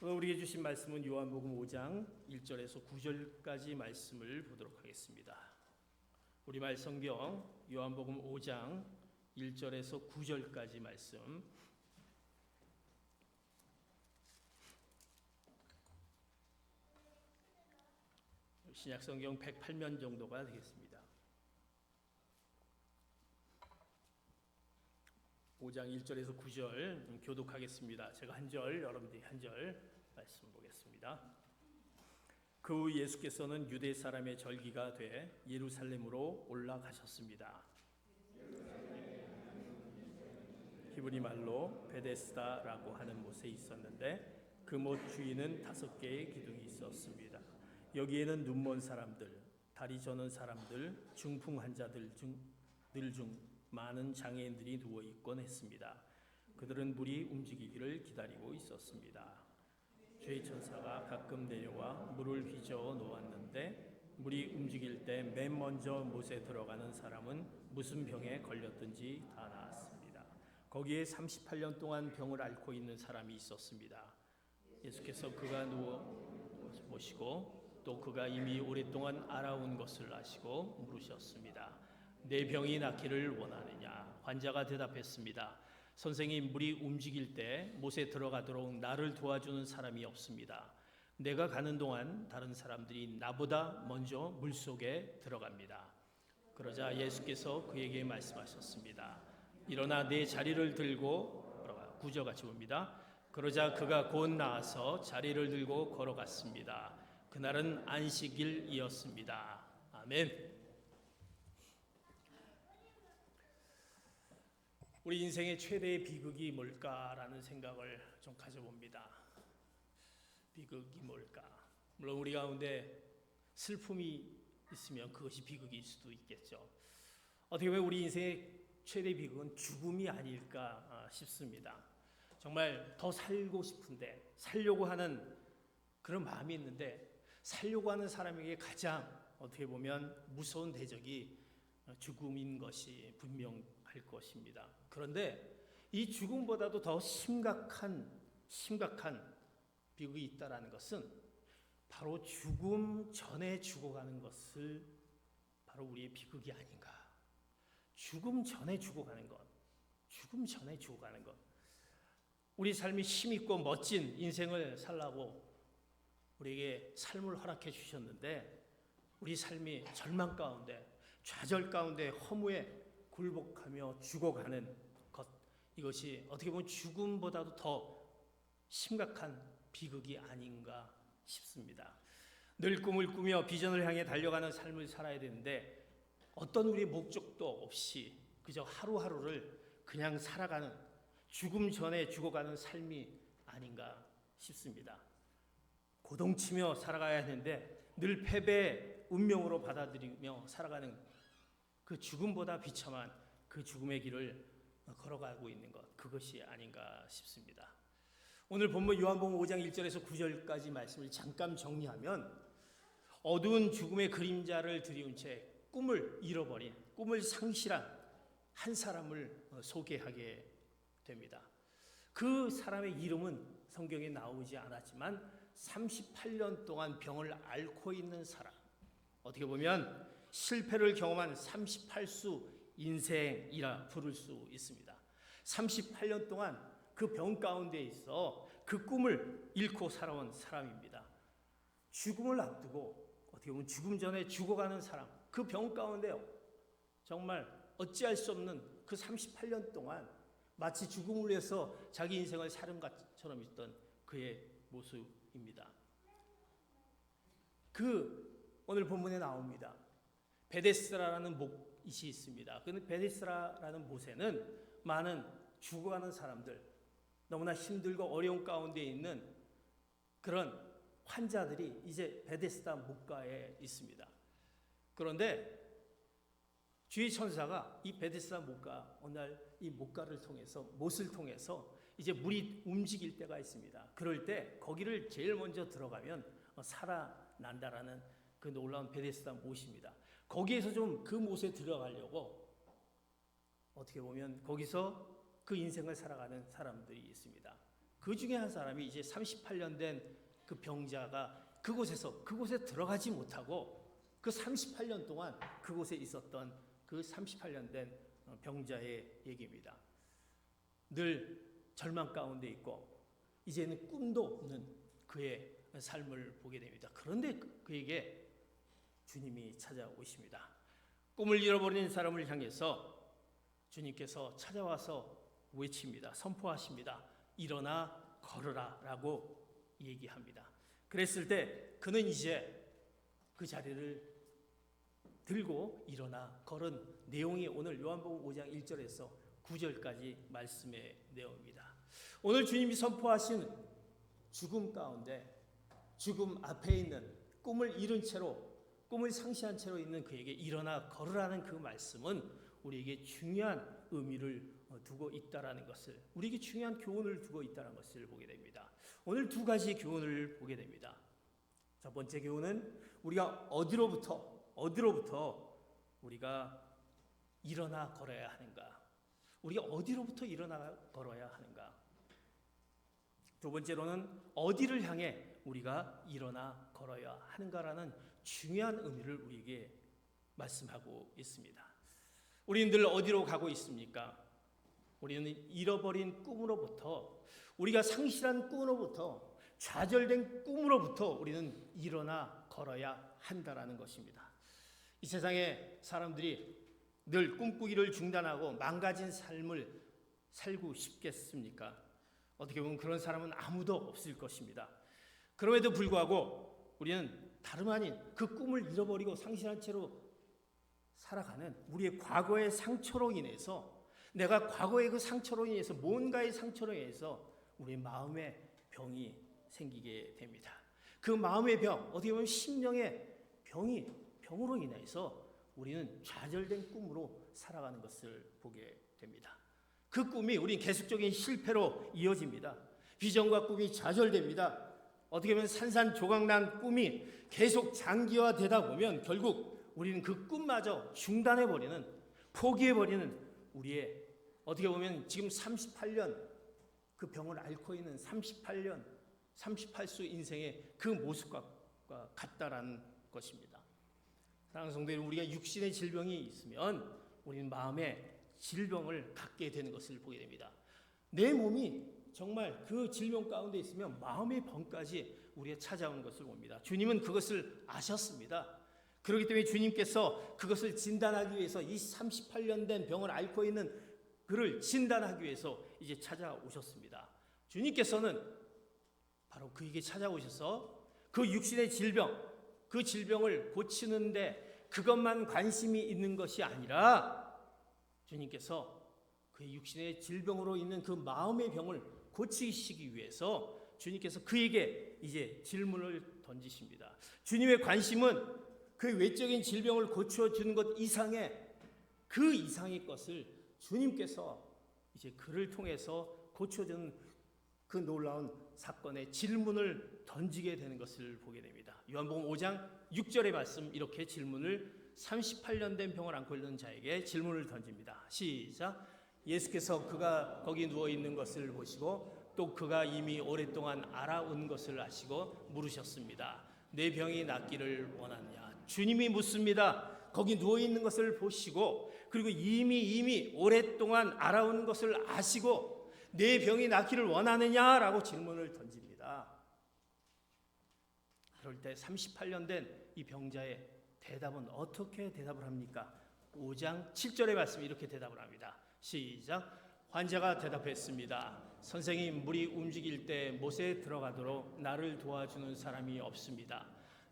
오늘 우리에게 주신 말씀은 요한복음 5장 1절에서 9절까지 말씀을 보도록 하겠습니다. 우리말 성경 요한복음 5장 1절에서 9절까지 말씀, 신약성경 108면 정도가 되겠습니다. 5장 1절에서 9절 교독하겠습니다. 제가 한 절, 여러분들이 한 절 말씀 보겠습니다. 그 후 예수께서는 유대 사람의 절기가 돼 예루살렘으로 올라가셨습니다. 히브리 말로 베데스다라고 하는 못에 있었는데 그 못 주위는 5개의 기둥이 있었습니다. 여기에는 눈먼 사람들, 다리 저는 사람들, 중풍 환자들 중 많은 장애인들이 누워 있곤 했습니다. 그들은 물이 움직이기를 기다리고 있었습니다. 죄의 천사가 가끔 내려와 물을 휘저어 놓았는데 물이 움직일 때 맨 먼저 못에 들어가는 사람은 무슨 병에 걸렸든지 다 나았습니다. 거기에 38년 동안 병을 앓고 있는 사람이 있었습니다. 예수께서 그가 누워 보시고 또 그가 이미 오랫동안 알아온 것을 아시고 물으셨습니다. 내 병이 낫기를 원하느냐? 환자가 대답했습니다. 선생님, 물이 움직일 때 못에 들어가도록 나를 도와주는 사람이 없습니다. 내가 가는 동안 다른 사람들이 나보다 먼저 물속에 들어갑니다. 그러자 예수께서 그에게 말씀하셨습니다. 일어나 내 자리를 들고 걸어가. 9절 같이 봅니다. 그러자 그가 곧 나와서 자리를 들고 걸어갔습니다. 그날은 안식일이었습니다. 아멘. 우리 인생의 최대의 비극이 뭘까라는 생각을 좀 가져봅니다. 비극이 뭘까? 물론 우리 가운데 슬픔이 있으면 그것이 비극일 수도 있겠죠. 어떻게 보면 우리 인생의 최대의 비극은 죽음이 아닐까 싶습니다. 정말 더 살고 싶은데, 살려고 하는 그런 마음이 있는데, 살려고 하는 사람에게 가장 어떻게 보면 무서운 대적이 죽음인 것이 분명할 것입니다. 그런데 이 죽음보다도 더 심각한 비극이 있다라는 것은 바로 죽음 전에 죽어가는 것을 바로 우리의 비극이 아닌가. 죽음 전에 죽어가는 것. 죽음 전에 죽어가는 것. 우리 삶이 힘있고 멋진 인생을 살라고 우리에게 삶을 허락해 주셨는데 우리 삶이 절망 가운데, 좌절 가운데, 허무에 굴복하며 죽어가는 것, 이것이 어떻게 보면 죽음보다도 더 심각한 비극이 아닌가 싶습니다. 늘 꿈을 꾸며 비전을 향해 달려가는 삶을 살아야 되는데 어떤 우리의 목적도 없이 그저 하루하루를 그냥 살아가는, 죽음 전에 죽어가는 삶이 아닌가 싶습니다. 고동치며 살아가야 하는데 늘 패배의 운명으로 받아들이며 살아가는 그 죽음보다 비참한 그 죽음의 길을 걸어가고 있는 것, 그것이 아닌가 싶습니다. 오늘 본문 요한복음 5장 1절에서 9절까지 말씀을 잠깐 정리하면 어두운 죽음의 그림자를 드리운 채 꿈을 잃어버린, 꿈을 상실한 한 사람을 소개하게 됩니다. 그 사람의 이름은 성경에 나오지 않았지만 38년 동안 병을 앓고 있는 사람, 어떻게 보면 실패를 경험한 38수 인생이라 부를 수 있습니다. 38년 동안 그 병 가운데 있어 그 꿈을 잃고 살아온 사람입니다. 죽음을 앞두고 어떻게 보면 죽음 전에 죽어가는 사람, 그 병 가운데 정말 어찌할 수 없는 그 38년 동안 마치 죽음을 위해서 자기 인생을 사는 것처럼 있던 그의 모습입니다. 오늘 본문에 나옵니다. 베데스다라는 못이 있습니다. 그 베데스다라는 못에는 많은 죽어가는 사람들, 너무나 힘들고 어려운 가운데 있는 그런 환자들이 이제 베데스다 못가에 있습니다. 그런데 주의 천사가 이 베데스다 못가, 어느 날 이 못가를 통해서, 못을 통해서 이제 물이 움직일 때가 있습니다. 그럴 때 거기를 제일 먼저 들어가면 살아난다라는 그 놀라운 베데스다 못입니다. 거기에서 좀 그 못에 들어가려고 어떻게 보면 거기서 그 인생을 살아가는 사람들이 있습니다. 그 중에 한 사람이 이제 38년 된 그 병자가 그곳에 들어가지 못하고 그 38년 동안 그곳에 있었던 그 38년 된 병자의 얘기입니다. 늘 절망 가운데 있고 이제는 꿈도 없는 그의 삶을 보게 됩니다. 그런데 그에게 주님이 찾아오십니다. 꿈을 잃어버린 사람을 향해서 주님께서 찾아와서 외칩니다. 선포하십니다. 일어나 걸으라 라고 얘기합니다. 그랬을 때 그는 이제 그 자리를 들고 일어나 걸은 내용이 오늘 요한복음 5장 1절에서 9절까지 말씀의 내용입니다. 오늘 주님이 선포하신 죽음 가운데 죽음 앞에 있는 꿈을 잃은 채로 꿈을 상실한 채로 있는 그에게 일어나 걸으라는 그 말씀은 우리에게 중요한 의미를 두고 있다라는 것을, 우리에게 중요한 교훈을 두고 있다는 것을 보게 됩니다. 오늘 두 가지 교훈을 보게 됩니다. 첫 번째 교훈은 우리가 어디로부터 우리가 일어나 걸어야 하는가? 우리가 어디로부터 일어나 걸어야 하는가? 두 번째로는 어디를 향해 우리가 일어나 걸어야 하는가라는 중요한 의미를 우리에게 말씀하고 있습니다. 우리는 늘 어디로 가고 있습니까? 우리는 잃어버린 꿈으로부터, 우리가 상실한 꿈으로부터, 좌절된 꿈으로부터 우리는 일어나 걸어야 한다라는 것입니다. 이 세상에 사람들이 늘 꿈꾸기를 중단하고 망가진 삶을 살고 싶겠습니까? 어떻게 보면 그런 사람은 아무도 없을 것입니다. 그럼에도 불구하고 우리는 다름 아닌 그 꿈을 잃어버리고 상실한 채로 살아가는 우리의 과거의 상처로 인해서, 내가 과거의 그 상처로 인해서, 뭔가의 상처로 인해서 우리 마음의 병이 생기게 됩니다. 그 마음의 병, 어떻게 보면 심령의 병으로 인해서 우리는 좌절된 꿈으로 살아가는 것을 보게 됩니다. 그 꿈이 우리는 계속적인 실패로 이어집니다. 비전과 꿈이 좌절됩니다. 어떻게 보면 산산조각난 꿈이 계속 장기화되다 보면 결국 우리는 그 꿈마저 중단해버리는, 포기해버리는 우리의, 어떻게 보면 지금 38년 그 병을 앓고 있는 38수 인생의 그 모습과 같다라는 것입니다. 사랑하는 성도 여러분, 우리가 육신의 질병이 있으면 우리는 마음의 질병을 갖게 되는 것을 보게 됩니다. 내 몸이 정말 그 질병 가운데 있으면 마음의 병까지 우리가 찾아오는 것을 봅니다. 주님은 그것을 아셨습니다. 그렇기 때문에 주님께서 그것을 진단하기 위해서 이 38년 된 병을 앓고 있는 그를 진단하기 위해서 이제 찾아오셨습니다. 주님께서는 바로 그에게 찾아오셔서 그 육신의 질병, 그 질병을 고치는데 그것만 관심이 있는 것이 아니라 주님께서 그의 육신의 질병으로 있는 그 마음의 병을 고치시기 위해서 주님께서 그에게 이제 질문을 던지십니다. 주님의 관심은 그 외적인 질병을 고쳐주는 것 이상의, 그 이상의 것을 주님께서 이제 그를 통해서 고쳐주는 그 놀라운 사건의 질문을 던지게 되는 것을 보게 됩니다. 요한복음 5장 6절의 말씀, 이렇게 질문을 38년 된 병을 앓고 있는 자에게 질문을 던집니다. 시작. 예수께서 그가 거기 누워 있는 것을 보시고 또 그가 이미 오랫동안 알아온 것을 아시고 물으셨습니다. 내 병이 낫기를 원하느냐? 주님이 묻습니다. 거기 누워 있는 것을 보시고 그리고 이미 오랫동안 알아온 것을 아시고 내 병이 낫기를 원하느냐라고 질문을 던집니다. 그럴 때 38년 된 이 병자의 대답은 어떻게 대답을 합니까? 5장 7절의 말씀이 이렇게 대답을 합니다. 시작. 환자가 대답했습니다. 선생님, 물이 움직일 때 못에 들어가도록 나를 도와주는 사람이 없습니다.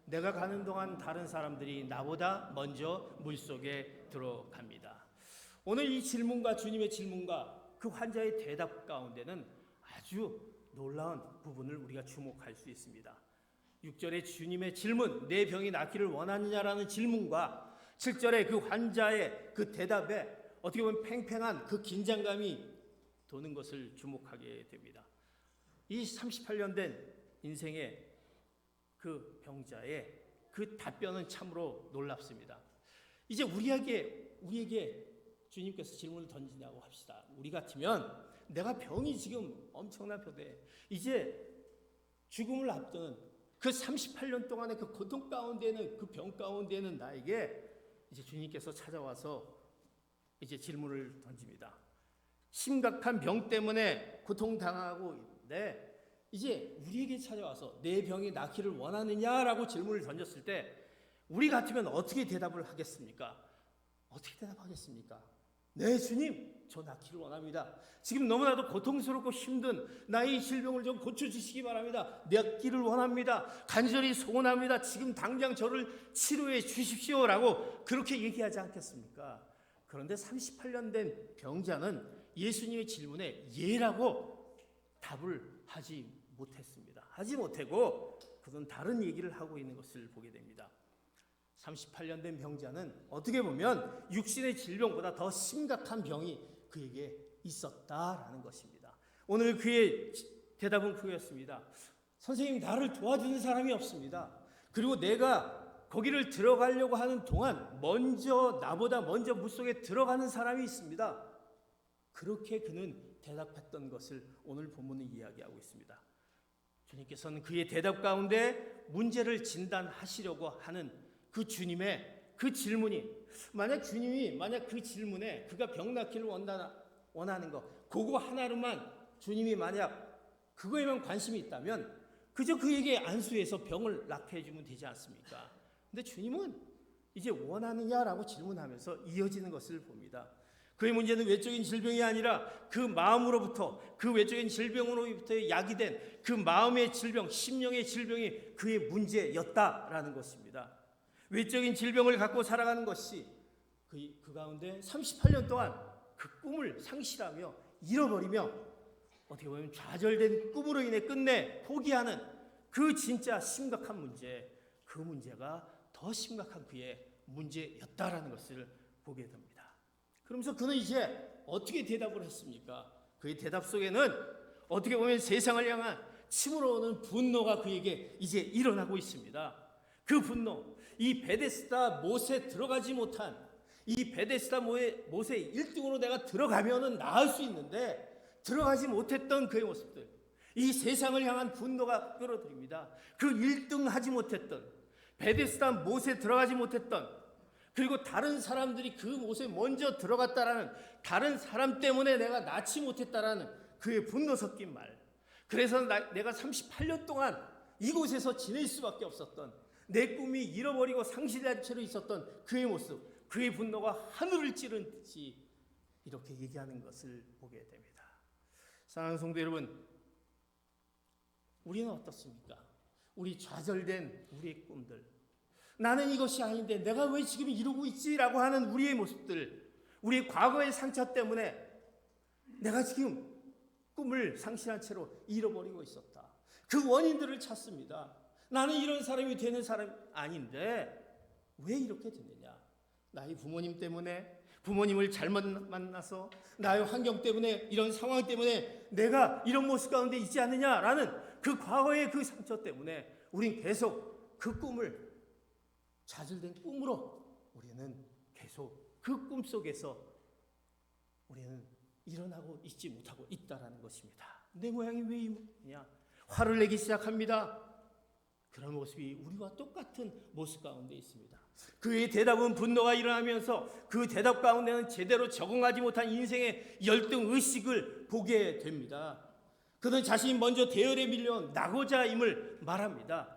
내가 가는 동안 다른 사람들이 나보다 먼저 물속에 들어갑니다. 오늘 이 질문과 주님의 질문과 그 환자의 대답 가운데는 아주 놀라운 부분을 우리가 주목할 수 있습니다. 6절의 주님의 질문, 내 병이 낫기를 원하느냐라는 질문과 7절의 그 환자의 그 대답에 어떻게 보면 팽팽한 그 긴장감이 도는 것을 주목하게 됩니다. 이 38년 된 인생의 그 병자의 그 답변은 참으로 놀랍습니다. 이제 우리에게 주님께서 질문을 던진다고 합시다. 우리 같으면 내가 병이 지금 엄청난 병돼. 이제 죽음을 앞두는 그 38년 동안의 그 고통 가운데는, 그 병 가운데는 나에게 이제 주님께서 찾아와서 이제 질문을 던집니다. 심각한 병 때문에 고통당하고 있는데 이제 우리에게 찾아와서 내 병이 낫기를 원하느냐라고 질문을 던졌을 때 우리 같으면 어떻게 대답을 하겠습니까? 어떻게 대답하겠습니까? 네, 주님, 저 낫기를 원합니다. 지금 너무나도 고통스럽고 힘든 나의 질병을 좀 고쳐주시기 바랍니다. 낫기를 원합니다. 간절히 소원합니다. 지금 당장 저를 치료해 주십시오라고 그렇게 얘기하지 않겠습니까? 그런데 38년 된 병자는 예수님의 질문에 예라고 답을 하지 못했습니다. 하지 못하고 그는 다른 얘기를 하고 있는 것을 보게 됩니다. 38년 된 병자는 어떻게 보면 육신의 질병보다 더 심각한 병이 그에게 있었다라는 것입니다. 오늘 그의 대답은 그였습니다. 선생님, 나를 도와주는 사람이 없습니다. 그리고 내가 거기를 들어가려고 하는 동안 나보다 먼저 물속에 들어가는 사람이 있습니다. 그렇게 그는 대답했던 것을 오늘 본문은 이야기하고 있습니다. 주님께서는 그의 대답 가운데 문제를 진단하시려고 하는 그 주님의 그 질문이, 만약 그 질문에 그가 병 낫기를 원하는 거, 그거 하나로만 주님이 만약 그거에만 관심이 있다면 그저 그에게 안수해서 병을 낫게 해주면 되지 않습니까? 근데 주님은 이제 원하느냐라고 질문하면서 이어지는 것을 봅니다. 그의 문제는 외적인 질병이 아니라 그 마음으로부터, 그 외적인 질병으로부터 야기된 그 마음의 질병, 심령의 질병이 그의 문제였다라는 것입니다. 외적인 질병을 갖고 살아가는 것이 그 가운데 38년 동안 그 꿈을 상실하며 잃어버리며 어떻게 보면 좌절된 꿈으로 인해 끝내 포기하는 그 진짜 심각한 문제, 그 문제가 더 심각한 그의 문제였다라는 것을 보게 됩니다. 그러면서 그는 이제 어떻게 대답을 했습니까? 그의 대답 속에는 어떻게 보면 세상을 향한 침으로 오는 분노가 그에게 이제 일어나고 있습니다. 그 분노, 이 베데스다 못에 들어가지 못한, 이 베데스다 못에 1등으로 내가 들어가면은 나을 수 있는데 들어가지 못했던 그의 모습들, 이 세상을 향한 분노가 끌어들입니다. 그 1등 하지 못했던, 베데스다 못에 들어가지 못했던, 그리고 다른 사람들이 그 못에 먼저 들어갔다라는, 다른 사람 때문에 내가 낫지 못했다라는 그의 분노 섞인 말. 그래서 내가 38년 동안 이곳에서 지낼 수밖에 없었던, 내 꿈이 잃어버리고 상실한 채로 있었던 그의 모습, 그의 분노가 하늘을 찌른 듯이 이렇게 얘기하는 것을 보게 됩니다. 사랑하는 성도 여러분, 우리는 어떻습니까? 우리 좌절된 우리의 꿈들, 나는 이것이 아닌데 내가 왜 지금 이러고 있지라고 하는 우리의 모습들, 우리의 과거의 상처 때문에 내가 지금 꿈을 상실한 채로 잃어버리고 있었다. 그 원인들을 찾습니다. 나는 이런 사람이 되는 사람이 아닌데 왜 이렇게 됐느냐? 나의 부모님 때문에, 부모님을 잘못 만나서, 나의 환경 때문에, 이런 상황 때문에 내가 이런 모습 가운데 있지 않느냐라는 그 과거의 그 상처 때문에 우린 계속 그 꿈을, 좌절된 꿈으로 우리는 계속 그 꿈 속에서 우리는 일어나고 있지 못하고 있다라는 것입니다. 내 모양이 왜 이러냐? 화를 내기 시작합니다. 그런 모습이 우리와 똑같은 모습 가운데 있습니다. 그의 대답은 분노가 일어나면서 그 대답 가운데는 제대로 적응하지 못한 인생의 열등 의식을 보게 됩니다. 그는 자신이 먼저 대열에 밀려온 낙오자임을 말합니다.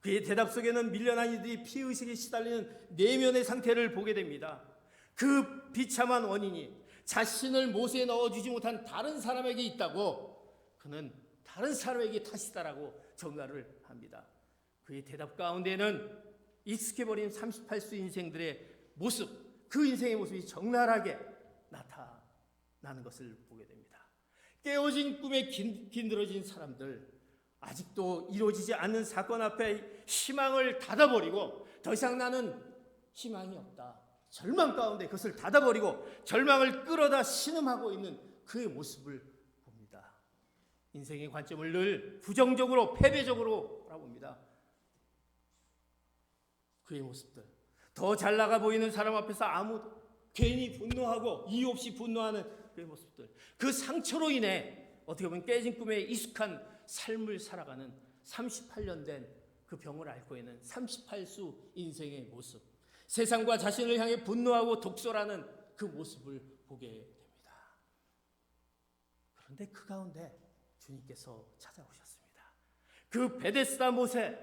그의 대답 속에는 밀려난 이들이 피의식에 시달리는 내면의 상태를 보게 됩니다. 그 비참한 원인이 자신을 못에 넣어주지 못한 다른 사람에게 있다고 그는 다른 사람에게 탓이다라고 전가를 합니다. 그의 대답 가운데는 익숙해버린 38수 인생들의 모습, 그 인생의 모습이 적나라하게 나타나는 것을 보게 됩니다. 깨어진 꿈에 긴들어진 사람들, 아직도 이루어지지 않는 사건 앞에 희망을 닫아버리고 더 이상 나는 희망이 없다, 절망 가운데 그것을 닫아버리고 절망을 끌어다 신음하고 있는 그의 모습을 봅니다. 인생의 관점을 늘 부정적으로, 패배적으로 바라봅니다. 그의 모습들, 더 잘 나가 보이는 사람 앞에서 괜히 분노하고 이유 없이 분노하는 그의 모습들, 그 상처로 인해 어떻게 보면 깨진 꿈에 익숙한 삶을 살아가는 38년 된 그 병을 앓고 있는 38수 인생의 모습, 세상과 자신을 향해 분노하고 독설하는 그 모습을 보게 됩니다. 그런데 그 가운데 주님께서 찾아오셨습니다. 그 베데스다 못에,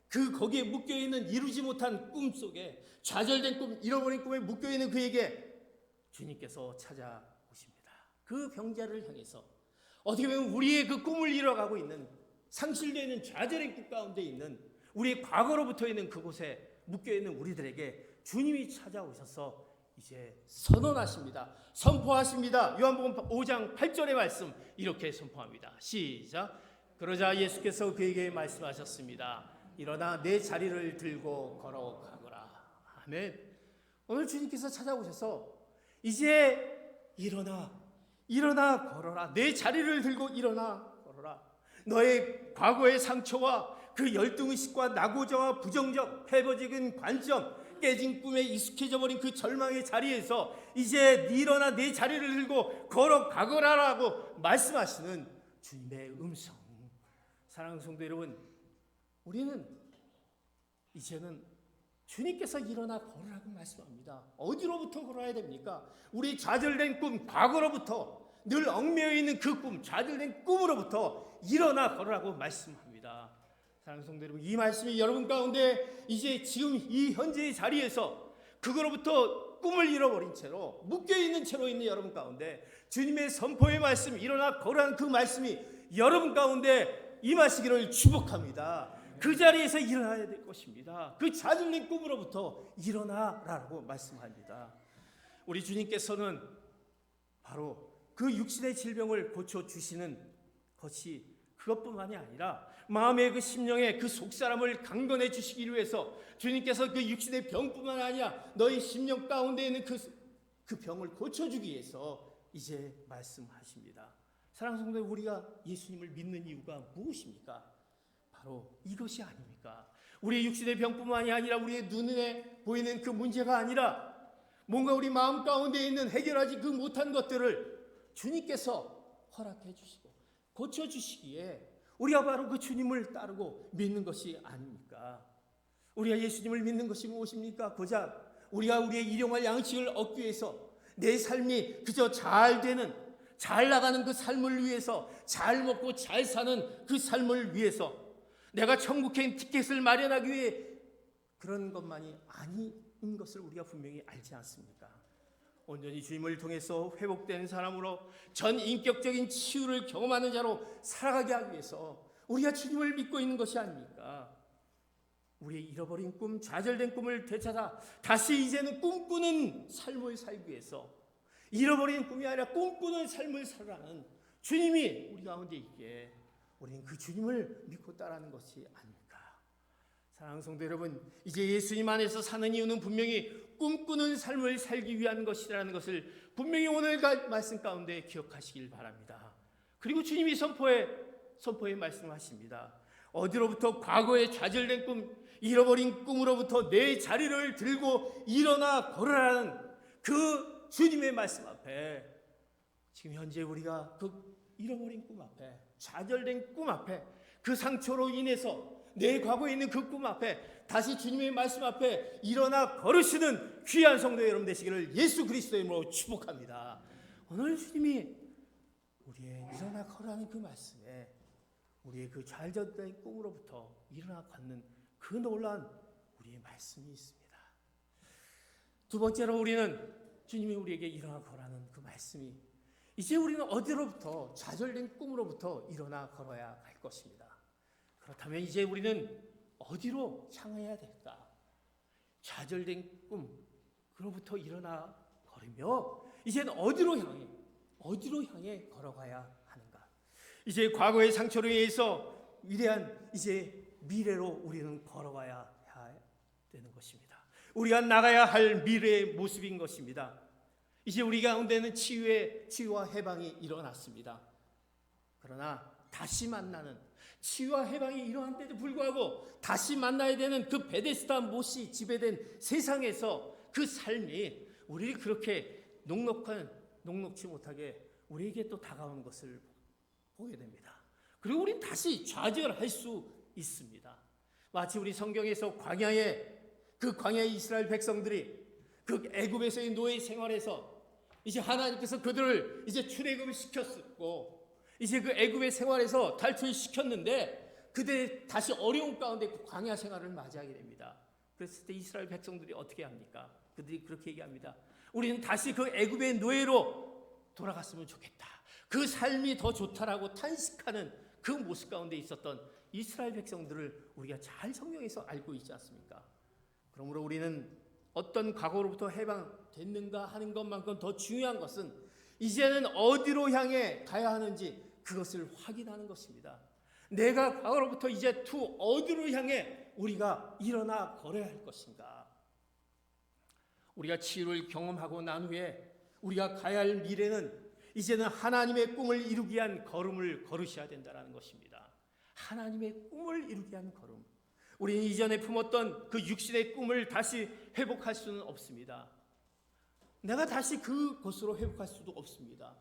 그 거기에 묶여있는 이루지 못한 꿈 속에, 좌절된 꿈, 잃어버린 꿈에 묶여있는 그에게 주님께서 찾아오십니다. 그 병자를 향해서 어떻게 보면 우리의 그 꿈을 잃어가고 있는, 상실되어 있는 좌절의 꿈 가운데 있는 우리의 과거로부터 있는 그곳에 묶여있는 우리들에게 주님이 찾아오셔서 이제 선언하십니다. 선포하십니다. 요한복음 5장 8절의 말씀 이렇게 선포합니다. 시작. 그러자 예수께서 그에게 말씀하셨습니다. 일어나 내 자리를 들고 걸어가거라. 아멘. 오늘 주님께서 찾아오셔서 이제 일어나 걸어라. 내 자리를 들고 일어나 걸어라. 너의 과거의 상처와 그 열등의식과 낙오자와 부정적 패배적인 관점, 깨진 꿈에 익숙해져 버린 그 절망의 자리에서 이제 일어나 내 자리를 들고 걸어가거라라고 말씀하시는 주님의 음성. 사랑하는 성도 여러분, 우리는 이제는 주님께서 일어나 걸으라고 말씀합니다. 어디로부터 걸어야 됩니까? 우리 좌절된 꿈, 과거로부터, 늘 얽매여 있는 그 꿈, 좌절된 꿈으로부터 일어나 걸으라고 말씀합니다. 사랑하는 성도 여러분, 이 말씀이 여러분 가운데 이제 지금 이 현재의 자리에서 그거로부터 꿈을 잃어버린 채로 묶여있는 채로 있는 여러분 가운데 주님의 선포의 말씀, 일어나 걸으라는 그 말씀이 여러분 가운데 임하시기를 축복합니다. 그 자리에서 일어나야 될 것입니다. 그 좌절된 꿈으로부터 일어나라고 말씀합니다. 우리 주님께서는 바로 그 육신의 질병을 고쳐주시는 것이 그것뿐만이 아니라 마음의 그 심령의 그 속사람을 강건해 주시기 위해서 주님께서 그 육신의 병뿐만 아니라 너희 심령 가운데 있는 그 병을 고쳐주기 위해서 이제 말씀하십니다. 사랑하는 성도, 우리가 예수님을 믿는 이유가 무엇입니까? 바로 이것이 아닙니까? 우리의 육신의 병뿐만이 아니라 우리의 눈에 보이는 그 문제가 아니라 뭔가 우리 마음 가운데 있는 해결하지 그 못한 것들을 주님께서 허락해 주시고 고쳐주시기에 우리가 바로 그 주님을 따르고 믿는 것이 아닙니까? 우리가 예수님을 믿는 것이 무엇입니까? 고작 우리가 우리의 일용할 양식을 얻기 위해서 내 삶이 그저 잘 되는, 잘 나가는 그 삶을 위해서, 잘 먹고 잘 사는 그 삶을 위해서 내가 천국행 티켓을 마련하기 위해 그런 것만이 아닌 것을 우리가 분명히 알지 않습니까? 온전히 주님을 통해서 회복된 사람으로 전 인격적인 치유를 경험하는 자로 살아가게 하기 위해서 우리가 주님을 믿고 있는 것이 아닙니까? 우리의 잃어버린 꿈, 좌절된 꿈을 되찾아 다시 이제는 꿈꾸는 삶을 살기 위해서, 잃어버린 꿈이 아니라 꿈꾸는 삶을 살아가는 주님이 우리 가운데 있기에 우리는 그 주님을 믿고 따르는 것이 아닙니까? 사랑하는 성도 여러분, 이제 예수님 안에서 사는 이유는 분명히 꿈꾸는 삶을 살기 위한 것이라는 것을 분명히 오늘 말씀 가운데 기억하시길 바랍니다. 그리고 주님이 선포에 말씀하십니다. 어디로부터 과거에 좌절된 꿈, 잃어버린 꿈으로부터 내 자리를 들고 일어나 걸으라는 그 주님의 말씀 앞에 지금 현재 우리가 그 잃어버린 꿈 앞에, 좌절된 꿈 앞에, 그 상처로 인해서 내 과거에 있는 그 꿈 앞에 다시 주님의 말씀 앞에 일어나 걸으시는 귀한 성도 여러분 되시기를 예수 그리스도의 이름으로 축복합니다. 오늘 주님이 우리의 일어나 걸으라는 그 말씀에 우리의 그 좌절된 꿈으로부터 일어나 걷는 그 놀라운 우리의 말씀이 있습니다. 두 번째로 우리는 주님이 우리에게 일어나 걸으라는 그 말씀이 이제 우리는 어디로부터, 좌절된 꿈으로부터 일어나 걸어야 할 것입니다. 그렇다면 이제 우리는 어디로 향해야 될까? 좌절된 꿈으로부터 일어나 걸으며 이제는 어디로 향해 걸어가야 하는가? 이제 과거의 상처로 인해서 위대한 이제 미래로 우리는 걸어가야 되는 것입니다. 우리가 나가야 할 미래의 모습인 것입니다. 이제 우리 가운데는 치유와 해방이 일어났습니다. 그러나 다시 만나는, 치유와 해방이 일어난데도 불구하고 다시 만나야 되는 그 베데스다 못이 지배된 세상에서 그 삶이 우리를 그렇게 녹록한 녹록지 못하게 우리에게 또 다가오는 것을 보게 됩니다. 그리고 우리는 다시 좌절할 수 있습니다. 마치 우리 성경에서 광야의 이스라엘 백성들이 그 애굽에서의 노예 생활에서 이제 하나님께서 그들을 이제 출애굽을 시켰고 이제 그 애굽의 생활에서 탈출시켰는데 그들이 다시 어려운 가운데 그 광야 생활을 맞이하게 됩니다. 그랬을 때 이스라엘 백성들이 어떻게 합니까? 그들이 그렇게 얘기합니다. 우리는 다시 그 애굽의 노예로 돌아갔으면 좋겠다. 그 삶이 더 좋다라고 탄식하는 그 모습 가운데 있었던 이스라엘 백성들을 우리가 잘 성경에서 알고 있지 않습니까? 그러므로 우리는 어떤 과거로부터 해방됐는가 하는 것만큼 더 중요한 것은 이제는 어디로 향해 가야 하는지 그것을 확인하는 것입니다. 내가 과거로부터 이제 어디로 향해 우리가 일어나 걸어야 할 것인가? 우리가 치유를 경험하고 난 후에 우리가 가야 할 미래는 이제는 하나님의 꿈을 이루기 위한 걸음을 걸으셔야 된다는 것입니다. 하나님의 꿈을 이루기 위한 걸음. 우리는 이전에 품었던 그 육신의 꿈을 다시 회복할 수는 없습니다. 내가 다시 그것으로 회복할 수도 없습니다.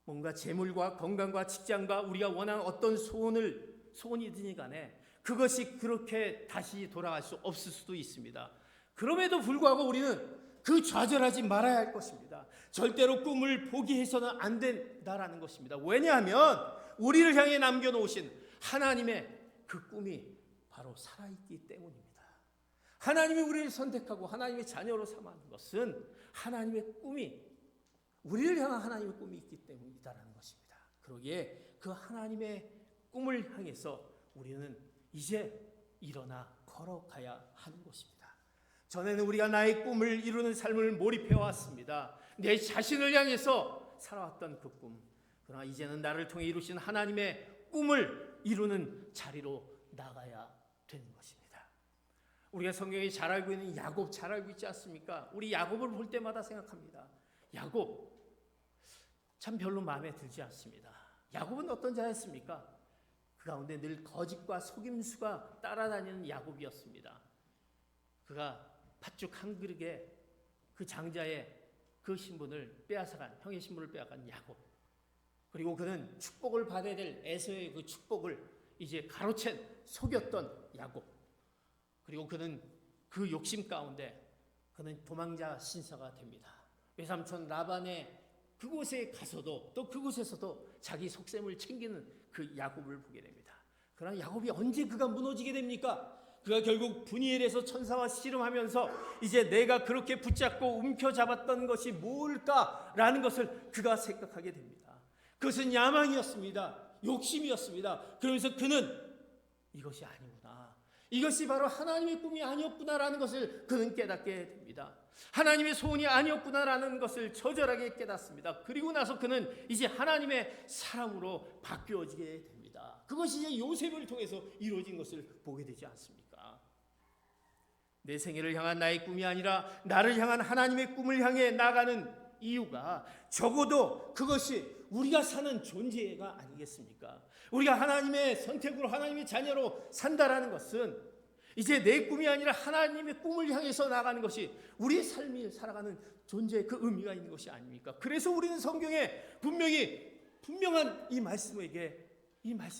뭔가 재물과 건강과 직장과 우리가 원하는 어떤 소원이든지 간에 그것이 그렇게 다시 돌아갈 수 없을 수도 있습니다. 그럼에도 불구하고 우리는 그 좌절하지 말아야 할 것입니다. 절대로 꿈을 포기해서는 안 된다라는 것입니다. 왜냐하면 우리를 향해 남겨놓으신 하나님의 그 꿈이 바로 살아있기 때문입니다. 하나님이 우리를 선택하고 하나님의 자녀로 삼은 것은 하나님의 꿈이 우리를 향한 하나님의 꿈이 있기 때문이다라는 것입니다. 그러기에 그 하나님의 꿈을 향해서 우리는 이제 일어나 걸어가야 하는 것입니다. 전에는 우리가 나의 꿈을 이루는 삶을 몰입해 왔습니다. 내 자신을 향해서 살아왔던 그 꿈. 그러나 이제는 나를 통해 이루신 하나님의 꿈을 이루는 자리로 나가야 되는 것입니다. 우리가 성경에 잘 알고 있는 야곱 잘 알고 있지 않습니까? 우리 야곱을 볼 때마다 생각합니다. 야곱 참 별로 마음에 들지 않습니다. 야곱은 어떤 자였습니까? 그 가운데 늘 거짓과 속임수가 따라다니는 야곱이었습니다. 그가 팥죽 한 그릇에 그 장자의 그 신분을 빼앗아간 형의 신분을 빼앗아간 야곱. 그리고 그는 축복을 받아야 될 에서의 그 축복을 이제 가로챈 속였던 야곱. 그리고 그는 그 욕심 가운데 그는 도망자 신사가 됩니다. 외삼촌 라반의 그곳에 가서도 또 그곳에서도 자기 속셈을 챙기는 그 야곱을 보게 됩니다. 그러나 야곱이 언제 그가 무너지게 됩니까? 그가 결국 분이엘에서 천사와 씨름하면서 이제 내가 그렇게 붙잡고 움켜잡았던 것이 뭘까라는 것을 그가 생각하게 됩니다. 그것은 야망이었습니다. 욕심이었습니다. 그러면서 그는 이것이 아니구나. 이것이 바로 하나님의 꿈이 아니었구나라는 것을 그는 깨닫게 됩니다. 하나님의 소원이 아니었구나라는 것을 처절하게 깨닫습니다. 그리고 나서 그는 이제 하나님의 사람으로 바뀌어지게 됩니다. 그것이 이제 요셉을 통해서 이루어진 것을 보게 되지 않습니까? 내 생애를 향한 나의 꿈이 아니라 나를 향한 하나님의 꿈을 향해 나가는 이유가 적어도 그것이 우리가 사는 존재가 아니겠습니까? 우리가 하나님의 선택으로 하나님의 자녀로 산다라는 것은 이제 내 꿈이 아니라 하나님의 꿈을 향해서 나가는 것이 우리의 삶이 살아가는 존재의 그 의미가 있는 것이 아닙니까? 그래서 우리는 성경에 분명한 이 말씀을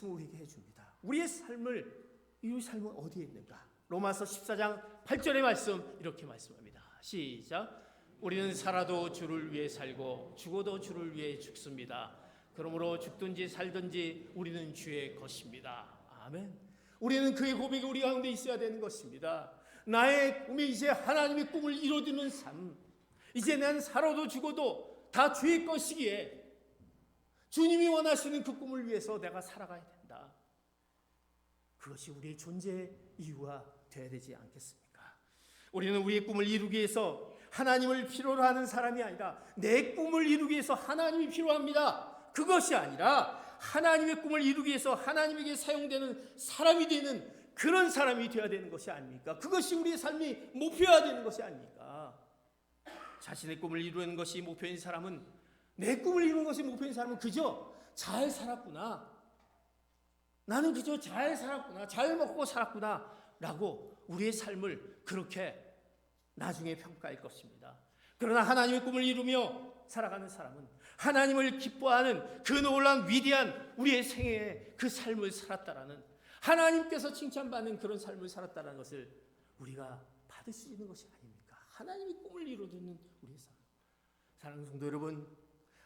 우리에게 해줍니다. 우리의 삶은 어디에 있는가? 로마서 14장 8절의 말씀 이렇게 말씀합니다. 시작. 우리는 살아도 주를 위해 살고 죽어도 주를 위해 죽습니다. 그러므로 죽든지 살든지 우리는 주의 것입니다. 아멘. 우리는 그의 고백이 우리 가운데 있어야 되는 것입니다. 나의 꿈이 이제 하나님의 꿈을 이루어주는 삶. 이제 난 살아도 죽어도 다 주의 것이기에 주님이 원하시는 그 꿈을 위해서 내가 살아가야 된다. 그것이 우리의 존재의 이유가 되어야 되지 않겠습니까? 우리는 우리의 꿈을 이루기 위해서 하나님을 필요로 하는 사람이 아니라 내 꿈을 이루기 위해서 하나님이 필요합니다. 그것이 아니라 하나님의 꿈을 이루기 위해서 하나님에게 사용되는 사람이 되는 그런 사람이 되어야 되는 것이 아닙니까? 그것이 우리의 삶이 목표여야 되는 것이 아닙니까? 자신의 꿈을 이루는 것이 목표인 사람은 내 꿈을 이루는 것이 목표인 사람은 그저 잘 살았구나. 나는 그저 잘 살았구나. 잘 먹고 살았구나. 라고 우리의 삶을 그렇게 나중에 평가할 것입니다. 그러나 하나님의 꿈을 이루며 살아가는 사람은 하나님을 기뻐하는 그 놀라운 위대한 우리의 생애의 그 삶을 살았다라는, 하나님께서 칭찬받는 그런 삶을 살았다는 것을 우리가 받을 수 있는 것이 아닙니까? 하나님이 꿈을 이루어주는 우리의 삶. 사랑하는 성도 여러분,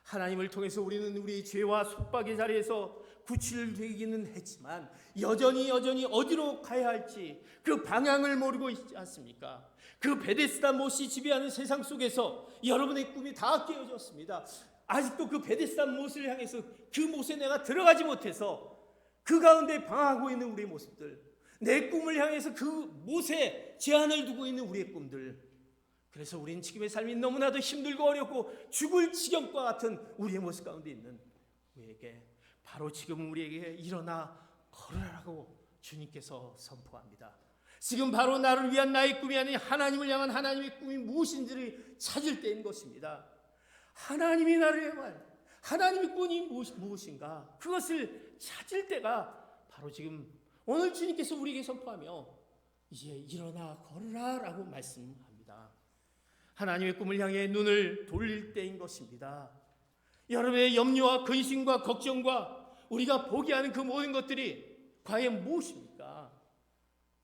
하나님을 통해서 우리는 우리의 죄와 속박의 자리에서 구출되기는 했지만 여전히 어디로 가야 할지 그 방향을 모르고 있지 않습니까? 그 베데스다 못이 지배하는 세상 속에서 여러분의 꿈이 다 깨어졌습니다. 아직도 그 베데스다 못을 향해서 그 못에 내가 들어가지 못해서 그 가운데 방황하고 있는 우리의 모습들, 내 꿈을 향해서 그 못에 제한을 두고 있는 우리의 꿈들, 그래서 우리는 지금의 삶이 너무나도 힘들고 어렵고 죽을 지경과 같은 우리의 모습 가운데 있는 우리에게 바로 지금 우리에게 일어나 걸으라고 주님께서 선포합니다. 지금 바로 나를 위한 나의 꿈이 아닌 하나님을 향한 하나님의 꿈이 무엇인지를 찾을 때인 것입니다. 하나님이 나를 향한 하나님의 꿈이 무엇인가, 그것을 찾을 때가 바로 지금 오늘 주님께서 우리에게 선포하며 이제 일어나 걸으라 라고 말씀합니다. 하나님의 꿈을 향해 눈을 돌릴 때인 것입니다. 여러분의 염려와 근심과 걱정과 우리가 포기하는 그 모든 것들이 과연 무엇입니까?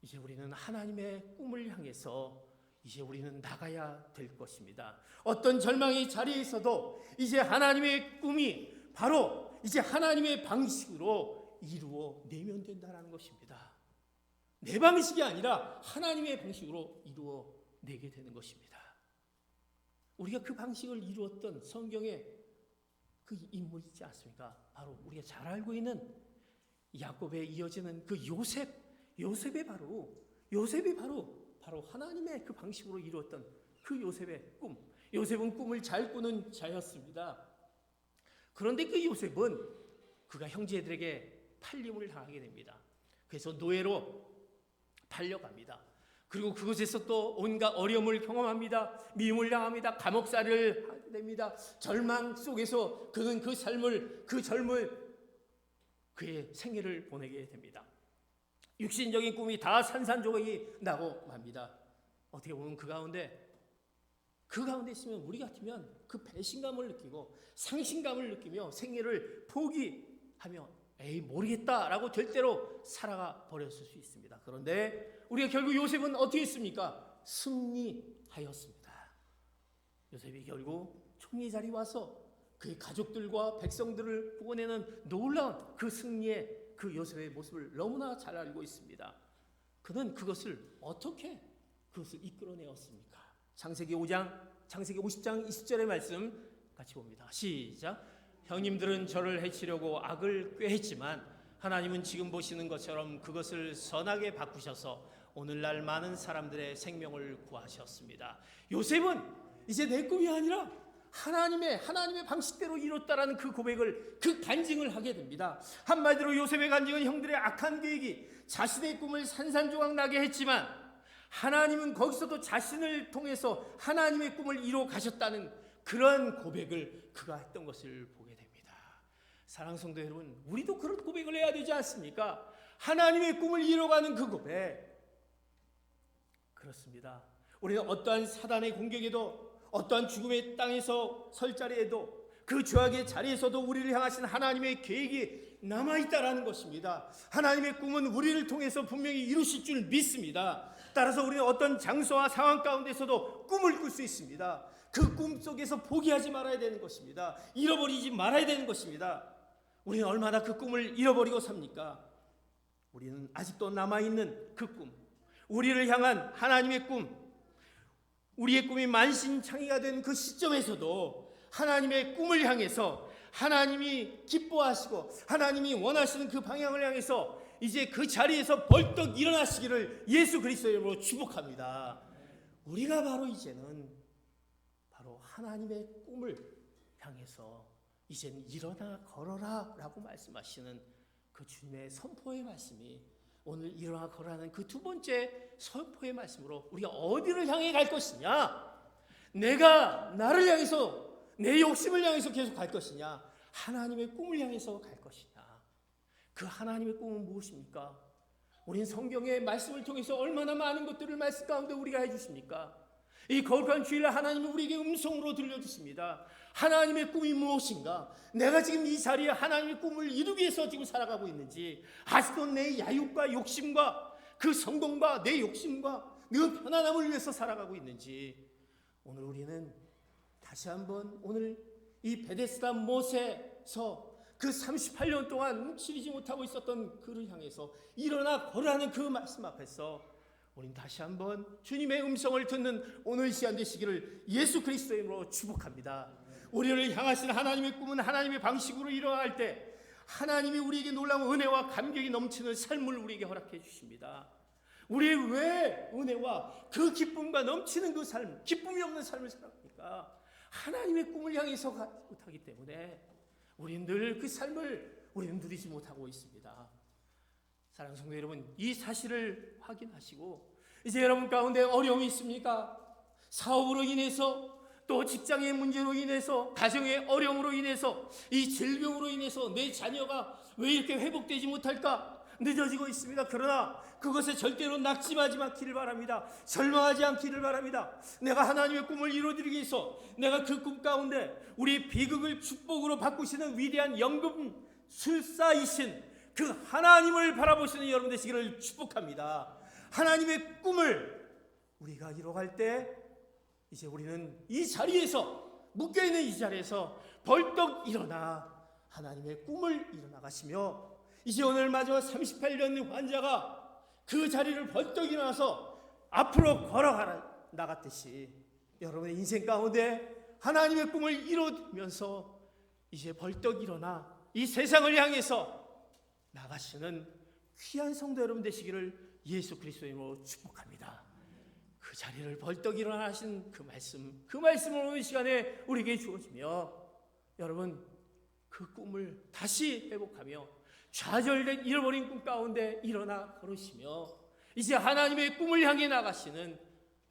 이제 우리는 하나님의 꿈을 향해서 이제 우리는 나가야 될 것입니다. 어떤 절망의 자리에 있어도 이제 하나님의 꿈이 바로 이제 하나님의 방식으로 이루어내면 된다는 것입니다. 내 방식이 아니라 하나님의 방식으로 이루어내게 되는 것입니다. 우리가 그 방식을 이루었던 성경에 그 인물이 있지 않습니까? 바로 우리가 잘 알고 있는 야곱에 이어지는 그 요셉이 바로 하나님의 그 방식으로 이루었던 그 요셉의 꿈. 요셉은 꿈을 잘 꾸는 자였습니다. 그런데 그 요셉은 그가 형제들에게 팔림을 당하게 됩니다. 그래서 노예로 팔려갑니다. 그리고 그곳에서 또 온갖 어려움을 경험합니다. 미움을 당합니다. 감옥살이를 하게 됩니다. 절망 속에서 그는 그 젊을 그의 생애를 보내게 됩니다. 육신적인 꿈이 다 산산조각이 나고 맙니다. 어떻게 보면 그 가운데 있으면 우리 같으면 그 배신감을 느끼고 상심감을 느끼며 생애를 포기하며 에이 모르겠다라고 될 대로 살아가 버렸을 수 있습니다. 그런데 우리가 결국 요셉은 어떻게 했습니까? 승리하였습니다. 요셉이 결국 총리 자리에 와서 그의 가족들과 백성들을 구원하는 놀라운 그 승리의 그 요셉의 모습을 너무나 잘 알고 있습니다. 그는 그것을 어떻게 그것을 이끌어내었습니까? 창세기 50장 20절의 말씀 같이 봅니다. 시작. 형님들은 저를 해치려고 악을 꾀했지만 하나님은 지금 보시는 것처럼 그것을 선하게 바꾸셔서 오늘날 많은 사람들의 생명을 구하셨습니다. 요셉은 이제 내 꿈이 아니라 하나님의 방식대로 이뤘다라는 그 고백을, 그 간증을 하게 됩니다. 한마디로 요셉의 간증은 형들의 악한 계획이 자신의 꿈을 산산조각 나게 했지만 하나님은 거기서도 자신을 통해서 하나님의 꿈을 이루어 가셨다는 그런 고백을 그가 했던 것을 보게 됩니다. 사랑하는 성도 여러분, 우리도 그런 고백을 해야 되지 않습니까? 하나님의 꿈을 이뤄가는 그 고백. 그렇습니다. 우리는 어떠한 사단의 공격에도, 어떠한 죽음의 땅에서 설 자리에도, 그 죄악의 자리에서도 우리를 향하신 하나님의 계획이 남아있다라는 것입니다. 하나님의 꿈은 우리를 통해서 분명히 이루실 줄 믿습니다. 따라서 우리는 어떤 장소와 상황 가운데서도 꿈을 꿀 수 있습니다. 그 꿈 속에서 포기하지 말아야 되는 것입니다. 잃어버리지 말아야 되는 것입니다. 우리는 얼마나 그 꿈을 잃어버리고 삽니까? 우리는 아직도 남아있는 그 꿈, 우리를 향한 하나님의 꿈, 우리의 꿈이 만신창이가 된 그 시점에서도 하나님의 꿈을 향해서 하나님이 기뻐하시고 하나님이 원하시는 그 방향을 향해서 이제 그 자리에서 벌떡 일어나시기를 예수 그리스도의 이름으로 축복합니다. 우리가 바로 이제는 바로 하나님의 꿈을 향해서 이제는 일어나 걸어라 라고 말씀하시는 그 주님의 선포의 말씀이 오늘 일어나 걸어라는 그 두 번째 선포의 말씀으로 우리가 어디를 향해 갈 것이냐, 내가 나를 향해서 내 욕심을 향해서 계속 갈 것이냐, 하나님의 꿈을 향해서 갈 것이냐. 그 하나님의 꿈은 무엇입니까? 우리는 성경의 말씀을 통해서 얼마나 많은 것들을 말씀 가운데 우리가 해주십니까? 이 거룩한 주일날 하나님이 우리에게 음성으로 들려주십니다. 하나님의 꿈이 무엇인가? 내가 지금 이 자리에 하나님의 꿈을 이루기 위해서 지금 살아가고 있는지, 아직도 내 야욕과 욕심과 그 성공과 내 욕심과 내 편안함을 위해서 살아가고 있는지, 오늘 우리는 다시 한번 오늘 이 베데스다 못에서 그 38년 동안 움츠리지 못하고 있었던 그를 향해서 일어나 걸으라는 그 말씀 앞에서 우린 다시 한번 주님의 음성을 듣는 오늘 시간 되시기를 예수 그리스도의 이름으로 축복합니다. 우리를 향하신 하나님의 꿈은 하나님의 방식으로 일어날 때 하나님이 우리에게 놀라운 은혜와 감격이 넘치는 삶을 우리에게 허락해 주십니다. 우리 왜 은혜와 그 기쁨과 넘치는 그 삶, 기쁨이 없는 삶을 살아갑니까? 하나님의 꿈을 향해서 가지 못하기 때문에 우리는 늘 그 삶을 우리는 누리지 못하고 있습니다. 사랑하는 성도 여러분, 이 사실을 확인하시고 이제 여러분 가운데 어려움이 있습니까? 사업으로 인해서, 또 직장의 문제로 인해서, 가정의 어려움으로 인해서, 이 질병으로 인해서 내 자녀가 왜 이렇게 회복되지 못할까? 늦어지고 있습니다. 그러나 그것에 절대로 낙심하지 않기를 바랍니다. 절망하지 않기를 바랍니다. 내가 하나님의 꿈을 이루어드리기 위해서 내가 그 꿈 가운데 우리 비극을 축복으로 바꾸시는 위대한 연금술사이신 그 하나님을 바라보시는 여러분 되시기를 축복합니다. 하나님의 꿈을 우리가 이뤄갈 때 이제 우리는 이 자리에서, 묶여있는 이 자리에서 벌떡 일어나 하나님의 꿈을 이뤄나가시며, 이제 오늘 마지막 38년 환자가 그 자리를 벌떡 일어나서 앞으로 걸어가 나갔듯이 여러분의 인생 가운데 하나님의 꿈을 이루면서 이제 벌떡 일어나 이 세상을 향해서 나가시는 귀한 성도 여러분 되시기를 예수 그리스도의 이름으로 축복합니다. 그 자리를 벌떡 일어나신 그 말씀을 오늘 시간에 우리에게 주어지며, 여러분 그 꿈을 다시 회복하며 좌절된 잃어버린 꿈 가운데 일어나 걸으시며 이제 하나님의 꿈을 향해 나가시는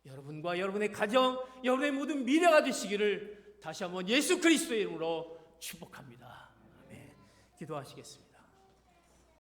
여러분과 여러분의 가정, 여러분의 모든 미래가 되시기를 다시 한번 예수 그리스도의 이름으로 축복합니다. 아멘. 기도하시겠습니다.